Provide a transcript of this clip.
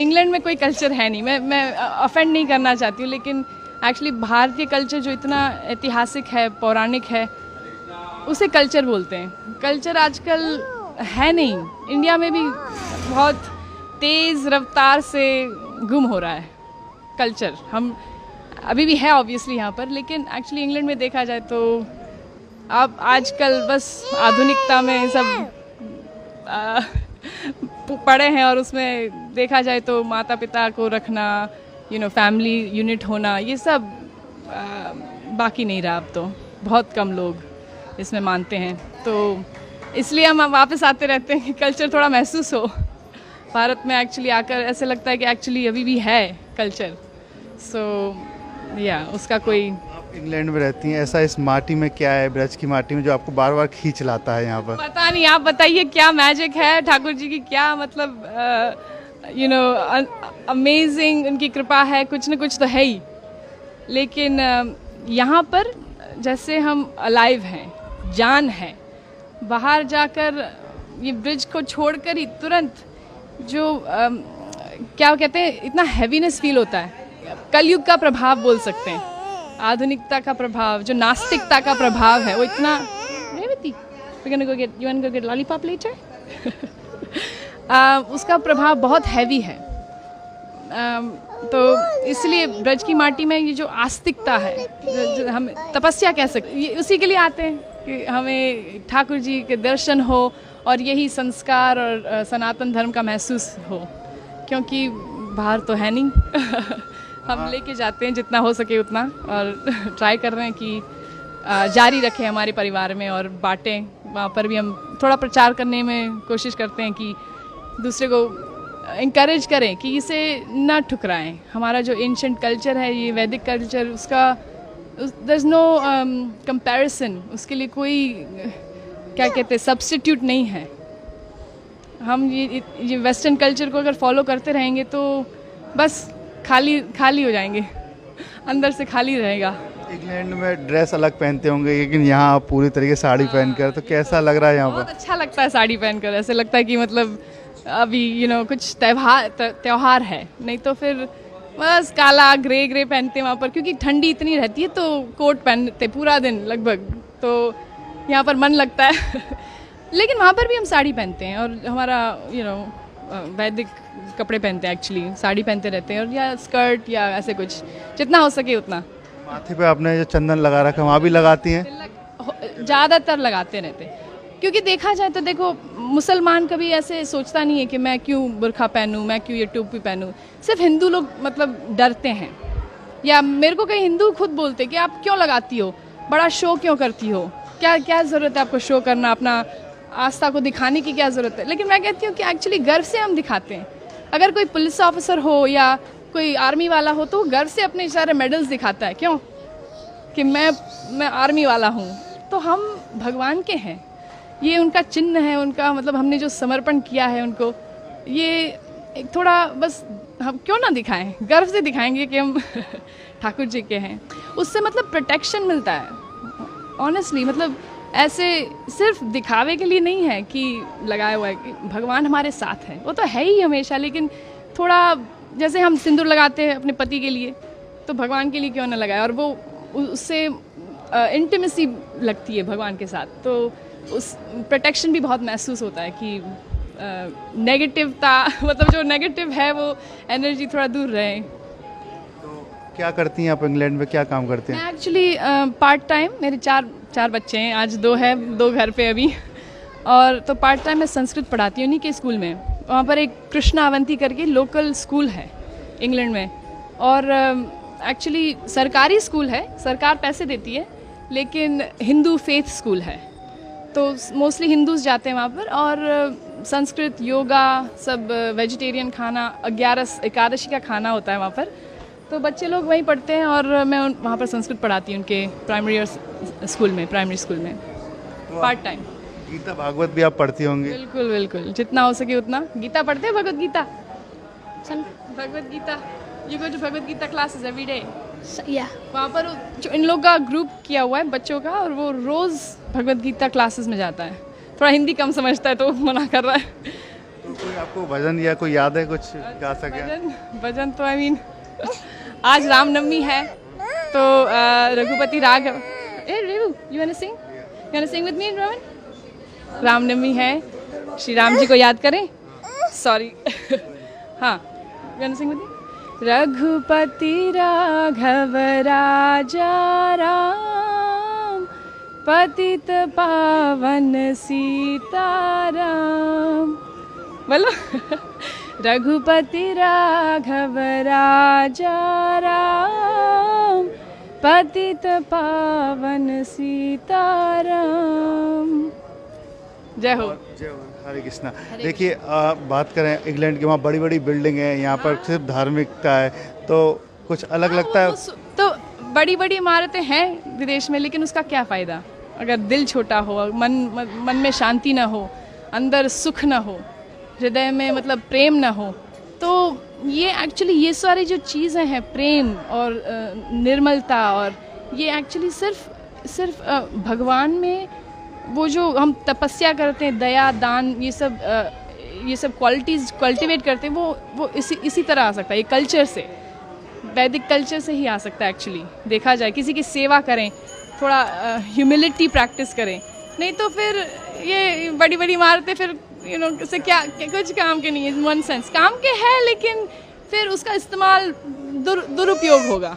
England में कोई culture है नहीं, मैं ऑफेंड नहीं करना चाहती हूँ, लेकिन एक्चुअली भारतीय कल्चर जो इतना ऐतिहासिक है, पौराणिक है, उसे कल्चर बोलते हैं। कल्चर आजकल है नहीं, इंडिया में भी बहुत तेज़ रफ्तार से गुम हो रहा है कल्चर। हम अभी भी है ऑब्वियसली यहाँ पर, लेकिन एक्चुअली इंग्लैंड में देखा जाए तो अब आजकल बस आधुनिकता में सब पड़े हैं, और उसमें देखा जाए तो माता पिता को रखना, फैमिली यूनिट होना, ये सब बाकी नहीं रहा। अब तो बहुत कम लोग इसमें मानते हैं, तो इसलिए हम वापस आते रहते हैं कि कल्चर थोड़ा महसूस हो। भारत में एक्चुअली आकर ऐसे लगता है कि एक्चुअली अभी भी है कल्चर। उसका कोई इंग्लैंड में रहती हैं, ऐसा इस माटी में क्या है, ब्रज की माटी में, जो आपको बार बार खींच लाता है यहाँ पर? पता नहीं, आप बताइए क्या मैजिक है ठाकुर जी की, क्या मतलब अमेजिंग उनकी कृपा है, कुछ न कुछ तो है ही। लेकिन यहाँ पर जैसे हम अलाइव हैं, जान है, बाहर जाकर ये ब्रिज को छोड़कर ही तुरंत जो क्या कहते हैं, इतना हैवीनेस फील होता है। कलयुग का प्रभाव बोल सकते हैं, आधुनिकता का प्रभाव, जो नास्तिकता का प्रभाव है, वो इतना लॉलीपॉप लेटर उसका प्रभाव बहुत हैवी है। तो इसलिए ब्रज की माटी में ये जो आस्तिकता है, जो हम तपस्या कह सकते, ये उसी के लिए आते हैं कि हमें ठाकुर जी के दर्शन हो और यही संस्कार और सनातन धर्म का महसूस हो, क्योंकि बाहर तो है नहीं। हम लेके जाते हैं जितना हो सके उतना, और ट्राई कर रहे हैं कि जारी रखें हमारे परिवार में और बांटें। वहाँ पर भी हम थोड़ा प्रचार करने में कोशिश करते हैं कि दूसरे को इंकरेज करें कि इसे ना ठुकराएं। हमारा जो एंशिएंट कल्चर है, ये वैदिक कल्चर, उसका देयर इज़ नो कंपैरिजन, उसके लिए कोई क्या कहते हैं सब्स्टिट्यूट नहीं है। हम ये वेस्टर्न कल्चर को अगर फॉलो करते रहेंगे तो बस खाली हो जाएंगे, अंदर से खाली रहेगा। इंग्लैंड में ड्रेस अलग पहनते होंगे, लेकिन यहाँ आप पूरी तरीके से साड़ी पहनकर, तो कैसा लग रहा है यहाँ पर? बहुत अच्छा लगता है साड़ी पहनकर, ऐसे लगता है कि मतलब अभी कुछ त्योहार है, नहीं तो फिर बस काला ग्रे पहनते हैं वहाँ पर, क्योंकि ठंडी इतनी रहती है तो कोट पहनते पूरा दिन लगभग, तो यहाँ पर मन लगता है। लेकिन वहाँ पर भी हम साड़ी पहनते हैं, और हमारा वैदिक कपड़े पहनते हैं, एक्चुअली साड़ी पहनते रहते हैं, और या स्कर्ट या ऐसे कुछ, जितना हो सके उतना। माथे पे आपने जो चंदन लगा रखा है, वहाँ भी लगाती हैं? ज़्यादातर लगाते रहते हैं, क्योंकि देखा जाए तो देखो, मुसलमान कभी ऐसे सोचता नहीं है कि मैं क्यों बुर्खा पहनूं, मैं क्यों ये टोपी पहनूं। सिर्फ हिंदू लोग मतलब डरते हैं, या मेरे को कई हिंदू खुद बोलते कि आप क्यों लगाती हो, बड़ा शो क्यों करती हो, क्या ज़रूरत है आपको शो करना, अपना आस्था को दिखाने की क्या ज़रूरत है। लेकिन मैं कहती हूँ कि एक्चुअली गर्व से हम दिखाते हैं। अगर कोई पुलिस ऑफिसर हो या कोई आर्मी वाला हो, तो गर्व से अपने सारे मेडल्स दिखाता है, क्यों, कि मैं आर्मी वाला हूँ। तो हम भगवान के हैं, ये उनका चिन्ह है, उनका मतलब हमने जो समर्पण किया है उनको, ये एक थोड़ा बस हम क्यों ना दिखाएं, गर्व से दिखाएंगे कि हम ठाकुर जी के हैं। उससे मतलब प्रोटेक्शन मिलता है ऑनेस्टली, मतलब ऐसे सिर्फ दिखावे के लिए नहीं है कि लगाया हुआ है, कि भगवान हमारे साथ है, वो तो है ही हमेशा। लेकिन थोड़ा जैसे हम सिंदूर लगाते हैं अपने पति के लिए, तो भगवान के लिए क्यों ना लगाए, और वो उससे इंटीमेसी लगती है भगवान के साथ, तो उस प्रोटेक्शन भी बहुत महसूस होता है कि नेगेटिवता मतलब जो नेगेटिव है वो एनर्जी थोड़ा दूर रहे। तो क्या करती हैं आप इंग्लैंड में, क्या काम करते हैं? मैं एक्चुअली पार्ट टाइम, मेरे चार बच्चे हैं, आज दो घर पे अभी, और तो पार्ट टाइम मैं संस्कृत पढ़ाती हूँ उन्हीं के स्कूल में। वहाँ पर एक कृष्णा अवंती करके लोकल स्कूल है इंग्लैंड में, और एक्चुअली सरकारी स्कूल है, सरकार पैसे देती है, लेकिन हिंदू फेथ स्कूल है, तो मोस्टली हिंदूज जाते हैं वहाँ पर। और संस्कृत, योगा, सब वेजिटेरियन खाना, 11 एकादशी का खाना होता है वहाँ पर, तो बच्चे लोग वहीं पढ़ते हैं, और मैं वहाँ पर संस्कृत पढ़ाती हूँ उनके प्राइमरी स्कूल में पार्ट टाइम। गीता भागवत भी आप पढ़ती होंगी? बिल्कुल, जितना हो सके उतना। गीता पढ़ते हैं, Bhagavad Gita, you go to Bhagavad Gita classes every day? वहाँ पर जो इन लोग का ग्रुप किया हुआ है बच्चों का, और वो रोज़ भगवत गीता क्लासेस में जाता है। थोड़ा हिंदी कम समझता है तो मना कर रहा है। तो कोई आपको भजन या कोई याद है कुछ गा सके? भजन भजन तो आई मीन आज रामनवमी है तो रघुपति राघव ए रेवू you want to sing with me Rohan? Ramnavami है, श्री राम जी को याद करें। सॉरी हाँ you want to sing with me? Raghupati Raghav Raja Ram पतित पावन सीताराम। बोलो रघुपति राघव राजा राम पतित पावन सीताराम। जय हो। जय हो, हरे कृष्णा। देखिए बात करें इंग्लैंड की, वहाँ बड़ी बड़ी बिल्डिंग है, यहाँ पर सिर्फ धार्मिकता है, तो कुछ अलग लगता है। तो बड़ी बड़ी इमारतें हैं विदेश में, लेकिन उसका क्या फ़ायदा अगर दिल छोटा हो, मन में शांति ना हो, अंदर सुख ना हो, हृदय में मतलब प्रेम ना हो। तो ये एक्चुअली ये सारी जो चीज़ें हैं, प्रेम और निर्मलता, और ये एक्चुअली सिर्फ भगवान में वो जो हम तपस्या करते हैं, दया दान, ये सब क्वालिटीज़ कल्टिवेट करते हैं, वो इसी तरह आ सकता है। ये कल्चर से, वैदिक कल्चर से ही आ सकता है एक्चुअली। देखा जाए किसी की सेवा करें, थोड़ा ह्यूमिलिटी प्रैक्टिस करें, नहीं तो फिर ये बड़ी बड़ी इमारतें फिर से क्या कुछ काम के नहीं है। वन सेंस काम के है, लेकिन फिर उसका इस्तेमाल दुरुपयोग होगा।